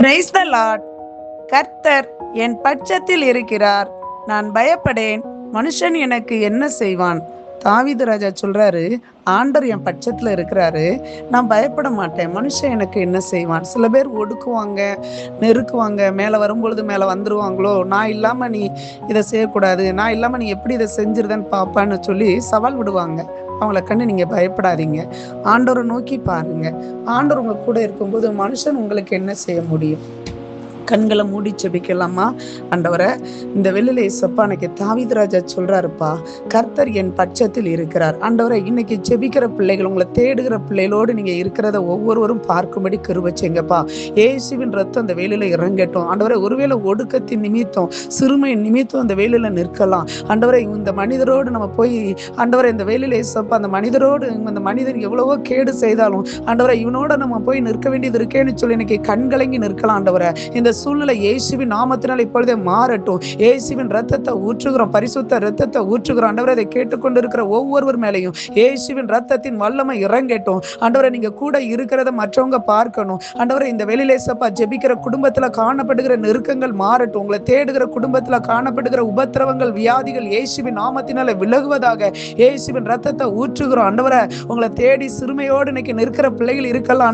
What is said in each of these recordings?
Praise the Lord. கர்த்தர் என் பட்சத்தில் இருக்கிறார், நான் பயப்படேன். மனுஷன் எனக்கு என்ன செய்வான்? தாவீது ராஜா சொல்றாரு, ஆண்டவர் என் பட்சத்துல இருக்கிறாரு, நான் பயப்பட மாட்டேன். மனுஷன் எனக்கு என்ன செய்வான்? சில பேர் ஒடுக்குவாங்க, நெருக்குவாங்க, மேல வரும்பொழுது மேல வந்துருவாங்களோ, நான் இல்லாம நீ இதை செய்யக்கூடாது, நான் இல்லாம நீ எப்படி இதை செஞ்சிருதன்னு பாப்பான்னு சொல்லி சவால் விடுவாங்க. அவங்கள கண்டு நீங்க பயப்படாதீங்க. ஆண்டவரை நோக்கி பாருங்க. ஆண்டவர் உங்க கூட இருக்கும்போது மனுஷன் உங்களுக்கு என்ன செய்ய முடியும்? கண்களை மூடி செபிக்கலாமா? ஆண்டவரை, இந்த வெளியில ஏசப்பா அன்னைக்கு தாவீது ராஜா சொல்றாருப்பா, கர்த்தர் என் பட்சத்தில் இருக்கிறார். ஆண்டவரை, இன்னைக்கு செபிக்கிற பிள்ளைகள், உங்களை தேடுகிற பிள்ளைகளோடு நீங்க இருக்கிறத ஒவ்வொருவரும் பார்க்கும்படி கிருபை செய்யுங்கப்பா. இயேசுவின் ரத்தம் அந்த வேலையில இறங்கட்டும். ஆண்டவரை, ஒருவேளை ஒடுக்கத்தின் நிமித்தம், சிறுமையின் நிமித்தம் அந்த வேலையில நிற்கலாம். ஆண்டவரை, இந்த மனிதரோடு நம்ம போய், ஆண்டவரை, இந்த வேலையில ஏசப்பா அந்த மனிதரோடு, அந்த மனிதன் எவ்வளவோ கேடு செய்தாலும் ஆண்டவரை, இவனோட நம்ம போய் நிற்க வேண்டியது இருக்கேன்னு சொல்லி இன்னைக்கு கண்கலங்கி நிற்கலாம். ஆண்டவரை, இந்த சூழ்நிலை இயேசுவின் நாமத்தினால் இப்பொழுதே மாறட்டும். இயேசுவின் ரத்தத்தை ஊற்றுகிறோம், பரிசுத்த ரத்தத்தை ஊற்றுகிறோம். ஆண்டவரே, அதை கேட்டுக்கொண்டிருக்கிற ஒவ்வொருவர் மேலையும் இயேசுவின் ரத்தத்தின் வல்லமை இறங்கட்டும். ஆண்டவரே, நீங்க கூட இருக்கிறத மற்றவங்க பார்க்கணும். ஆண்டவரே, இந்த வெளியிலேசப்பா ஜெபிக்கிற குடும்பத்துல காணப்படுகிற நெருக்கங்கள் மாறட்டும். உங்களை தேடுகிற குடும்பத்துல காணப்படுகிற உபத்திரவங்கள், வியாதிகள் இயேசுவின் நாமத்தினால விலகுவதாக இயேசுவின் ரத்தத்தை ஊற்றுகிறோம். ஆண்டவரே, உங்களை தேடி சிறுமையோடு இன்னைக்கு நிற்கிற பிள்ளைகள் இருக்கலாம்.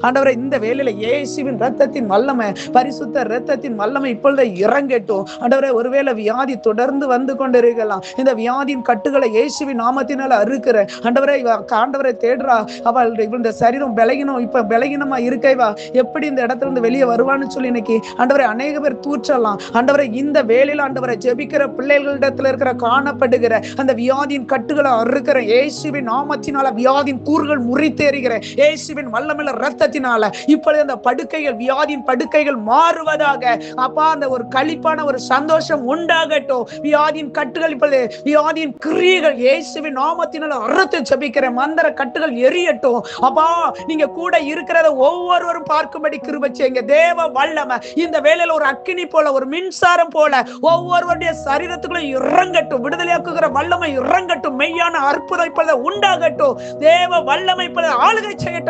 ஆண்டவரே, இந்த வேளையில இயேசுவின் ரத்தத்தின் வல்லமை, பரிசுத்த ரத்தத்தின் வல்லமை இப்பொழுது இறங்கட்டும். ஆண்டவரே, ஒருவேளை வியாதி தொடர்ந்து வந்து கொண்டிருக்கலாம். இந்த வியாதியின் கட்டுகளை இயேசுவின் நாமத்தினால அறுக்கிற ஆண்டவரை தேடுறா, அவள் இந்த சரீரம் பலகீனம், இப்ப பலகீனமா இருக்கேவா, எப்படி இந்த இடத்துல இருந்து வெளியே வருவான்னு சொல்லி இன்னைக்கு ஆண்டவரை அநேக பேர் தூற்றலாம். ஆண்டவரை, இந்த வேளையில ஆண்டவரை ஜெபிக்கிற பிள்ளைகளிடத்துல இருக்கிற காணப்படுகிற அந்த வியாதியின் கட்டுகளை அறுக்கிற இயேசுவின் நாமத்தினால வியாதியின் கூறுகள் முறித்தேறுகிற இயேசுவின் வல்லமையுள்ள ரத்தத்தினால இப்பொழுது அந்த படுக்கைகள், வியாதியின் படுக்கைகள் மாறுவதாக. அப்பா, அந்த ஒரு களிப்பான ஒரு சந்தோஷம் உண்டாகட்டும். வியாதியின் கட்டுகள், இப்பொழுது வியாதியின் கிரியைகள் இயேசுவின் நாமத்தினால அறுத்து ஜெபிக்கிற மந்திர கட்டுகள் எரியட்டும். அப்பா, நீங்க கூட இருக்கிறத ஒவ்வொருவரும் பார்க்கும்படி கிருபை செய்யுங்க. தேவ வல்லமை இந்த வேளையில ஒரு அக்கினி போல, ஒரு மின்சாரம் போல ஒவ்வொருவருடைய சரீரத்துக்குள்ள இறங்கட்டும். விடுதலையாக்குகிற வல்லமை இறங்கட்டும். மெய்யான அற்புதம் இப்பொழுது உண்டாகட்டும். தேவ வல்லமை இப்பொழுது ஆளுகை செய்யட்டும்.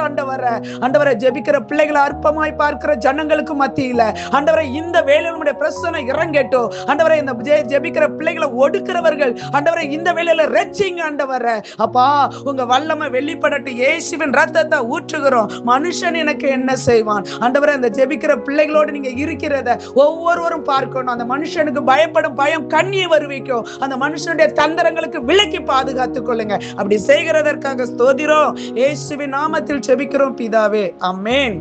ஆண்டவரை, ஜெபிக்கிற பிள்ளைகளை அற்பமாய் பார்க்கிற ஜனங்களுக்கு மத்தியில ஆண்டவரை, இந்த வேளையில உம்முடைய பிரசன்னம் இறங்கட்டும். ஆண்டவரை, இந்த ஜெபிக்கிற பிள்ளைகளை ஒடுக்கிறவர்கள் ஆண்டவரை இந்த வேளையில ரட்சிங்க. ஆண்டவரை, அப்பா, உங்க வல்லமை வெளிப்படட்டும். இயேசுவின் ரத்தத்தை ஊற்றுகிறோம். மனுஷன் எனக்கு என்ன செய்வான்? ஆண்டவரை, அந்த ஜெபிக்கிற பிள்ளைகளோடு நீங்க இருக்கிறத ஒவ்வொருவரும் பார்க்கணும். அந்த மனுஷனுக்கு பயப்படும் பயம் கண்ணியை வருவிக்கும். அந்த மனுஷனுடைய தந்திரங்களுக்கு விலக்கி பாதுகாத்துக் கொள்ளுங்க. அப்படி செய்கிறதற்காக ஸ்தோத்திரம். இயேசுவின் நாமத்தில் ஜெபிக்கிறோம் பிதாவே, ஆமென்.